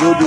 Good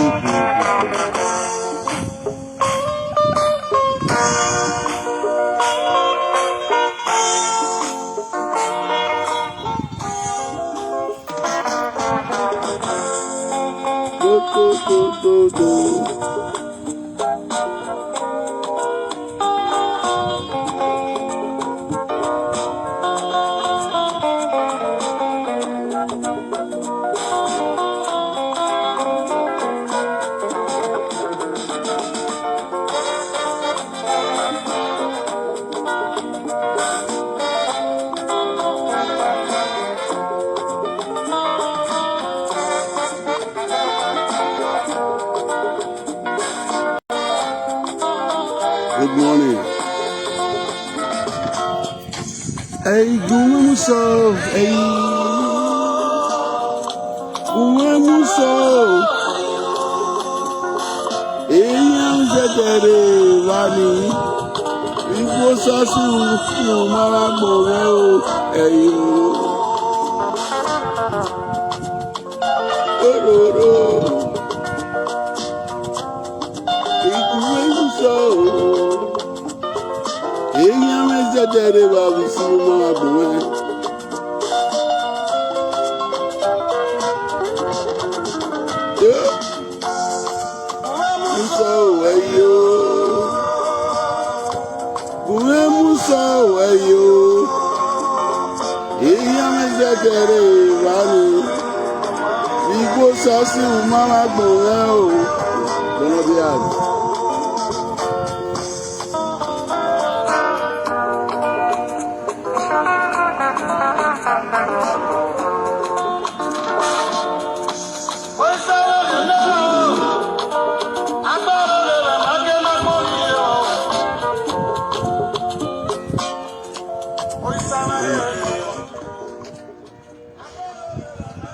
morning. Hey, Gumuso. Hey, Gumuso. Hey, I'm Zedere, Wani. Igbo Sasu, no Maraboro. Hey, Ororo. Hey, Gumuso. Hey, I'm Zedere, Wani. So Maraboro. So are you? So are you? I'm a Zakari, Rani. Igbo Sassi, Mama Boel. Gonna be out.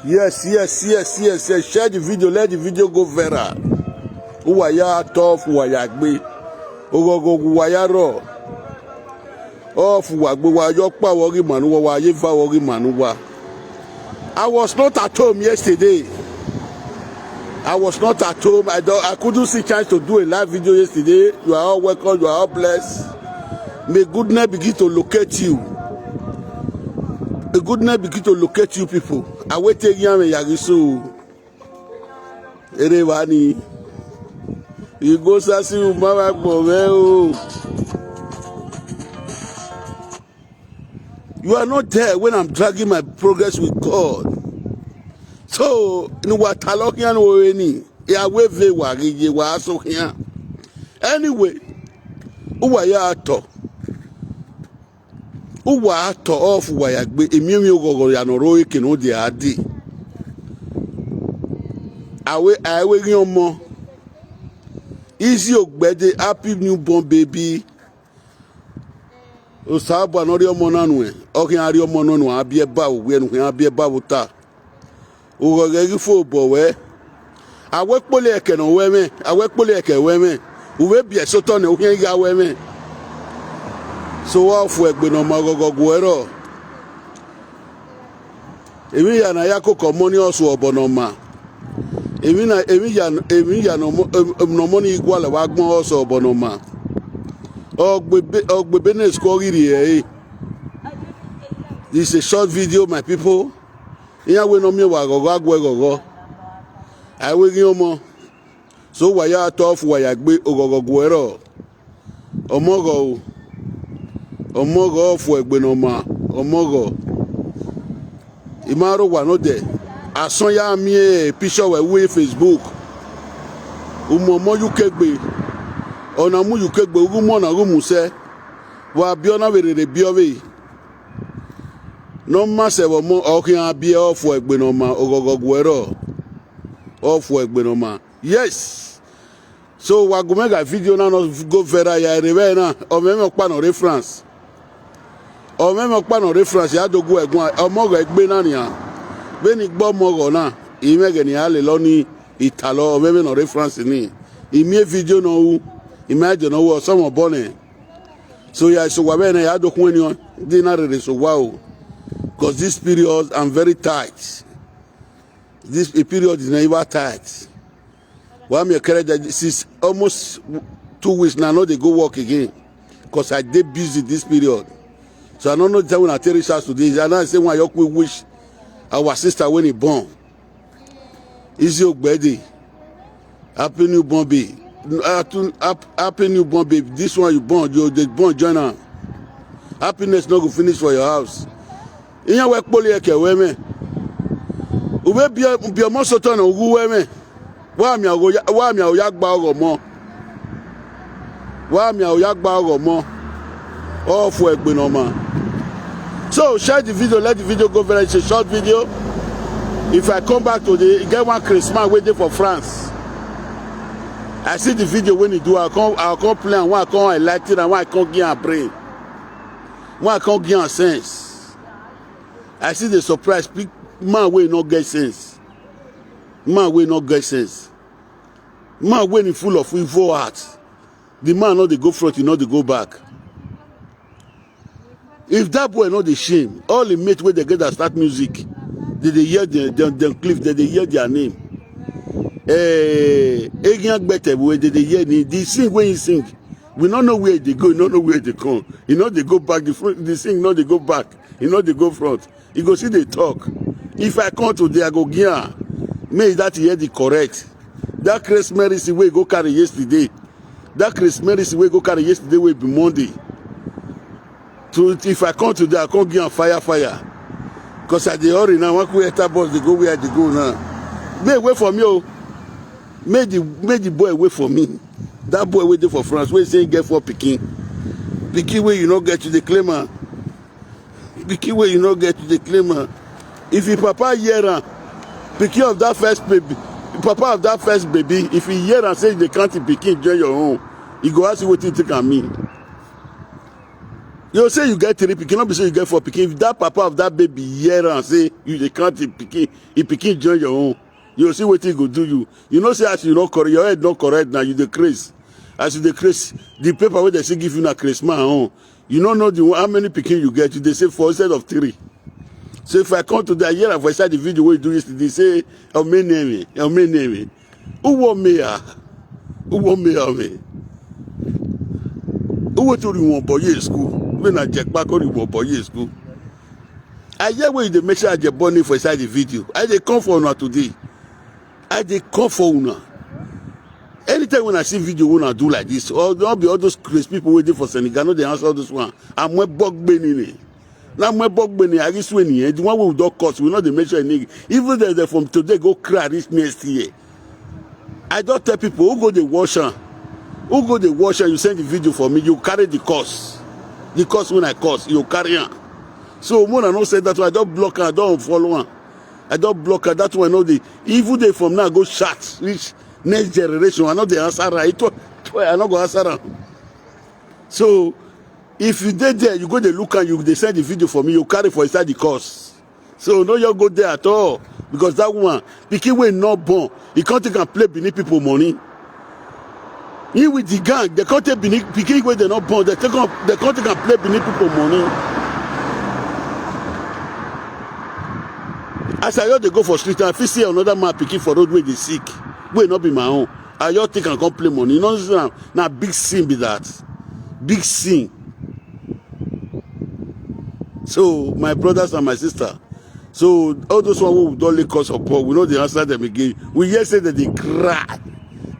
Yes. Share the video. Let the video go viral. Uwaya tough, uwaya gbe. Ogogo uwaya raw. Off wagbe wa yokpa wori manu wa yefa wori manu wa. I was not at home yesterday. I was not at home. I couldn't see chance to do a live video yesterday. You are all welcome. You are all blessed. May goodness begin to locate you. The goodness begin to locate you people. I wait till you yagisu. Erewani. You go sasi mama gbove. You are not there when I'm dragging my progress with God. So, in what Talokian or any, Yahweh wagi wa so here. Anyway, Uwayato. Uwa ato off wayagbe emiemi ogogoro ya noro eke no de adi awe ri omo easy ogbede happy newborn baby o sabu anori omo nanu e okin ari omo nanu abi e ba we enu abi e ba wuta o gogeri fo bo we awe pole eke no we me awe pole eke we me uwe bi esoto ne okin ga we me. So off egbe no magogo ero emi ya na yako komoni osu obonoma emi ya no money igwale wa gbon osu obonoma ogbe business ko riri e. This is a short video my people. Iya we no mi wa gogo agwe I we yin omo so wa ya tough wa ya gbe ogogo ero omogo ofu egbe no ma omogo imaro wa no de ason ya mi picture we Facebook umomo yukegbe ona mu yukegbe ugumo na rumuse wa biona werere biowe no ma se wo mo okin abi ofu egbe no ma ogogo ero ofu egbe no ma. Yes, so wa go make a video na no go viral ya rebe na o me pa no reference o me pa no reference ya dogu egun omogo egbe na ni a be ni gbo mogo na imege ni ale lo ni italo o me no reference ni imi video no wu imagine no wo some bone so ya so wa be na ya doku eni on di na re so wa o because this period I'm very tight. This period is never tight. Why me carry that since almost 2 weeks now, no they go work again. Because I did busy this period. So I don't know when I tell reach out today. And I say when I wish our sister when he born. Is your birthday? Happy newborn baby. Happy newborn baby. This one you born, you the born join her. Happiness not go finish for your house. In your work poly Ekya women. Ube be a monster turn on who women. Why me a yak bag or more? Why me a yak bag or more? All for a no man. So share the video, let the video go viral. It's a short video. If I come back today, get one Christmas waiting for France. I see the video when you do, I'll come play and one I come highlight it and one I come give a brain. One I come give a sense. I see the surprise. Man will not get sense. Man will not get sense. Man when he full of evil heart. The man not they go front, he not they go back. If that boy not the shame, all the mate where they get that start music, did they hear them cliff, did they hear their name? Ekya better where did they hear the sing when he sing. We don't know where they go, we don't know where they come. You know they go back, the sing, not they go back, you know they go front. You go see they talk. If I come today, I go gear. May that hear the correct. That Christmas we go carry yesterday. That Christmas we go carry yesterday will be Monday. So if I come today, I come gear fire. Because at the hurry now, one quick boss they go where they go now. May wait for me, oh. May the boy wait for me. That boy waiting for France. Wait saying get for Pikin. Pikin where you not get to the claimer. Pikin where you not get to the claimer. If your papa hear her, Pikin of that first baby, papa of that first baby, if he hear and say they can't Pikin join your own, he go ask you what you think I mean. You say you get 3 Pikin, not be say you get 4 Pikin. If that papa of that baby hear and say you they can't Pikin, if Pikin join your own, you see what he go do you. You know say as you not correct, your head not correct now, you decrease. As you decrease, the paper where they say give you na Christmas home. You don't know how many Pikin you get, they say 4 instead of 3. So if I come to that year and I start the video where you do yesterday, say, oh, my name. Who want me? Who want me? Who want to remove boy school? When I check back on the boy school. I hear where you make sure I get money for inside the video. I dey come for una today. I dey come for una. Anytime when I see video when I do like this, or there'll be all those crazy people waiting for Senegal, no, they answer all this one. I'm when bug benny. Now my bug benny, I guess when the one who don't cost, we know they make sure even though they from today go cry this next year. I don't tell people who go the washer. Who go the washer, you send the video for me, you carry the cost. The cost when I cost, you carry on. So when I don't say that, I don't block her, I don't follow her. I don't block her, that's why I know the even day from now go shut, reach next generation. I know the answer right. I not go answer her. So if you did there, you go the look and you they send the video for me, you carry for inside the cost. So no you go there at all. Because that one, Pikin way not born, he can't take and play beneath people money. He with the gang, they can't take beneath Pikin way they not born, they can't take and play beneath people money. As I heard they go for street, and if you see another man Pikin for road where they sick, will not be my own. I just take and come play money. You know, now big sin be that. Big sin. So my brothers and my sister, so all those one who don't cause support, we know they answer them again. We hear say that they cry.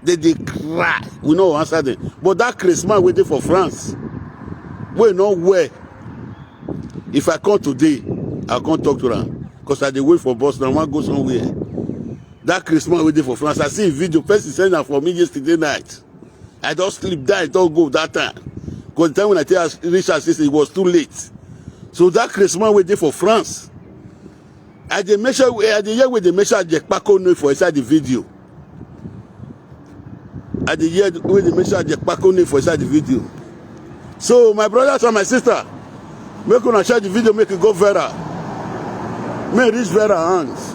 They cry. We know answer them. But that Christmas waiting for France. We know where. If I come today, I can't talk to them. Because I dey wait for bus now, I want to go somewhere. That Christmas waiting for France. I see a video, person sent that for me yesterday night. I don't sleep that, I don't go that time. Because the time when I tell Richard says it was too late. So that Christmas waiting for France. I dey make sure hear where they make sure Jack Paco know for inside the video. I dey hear where they make sure Jack Paco know for inside the video. So my brothers and my sister, make una share the video, make it go viral. May reach viral hands.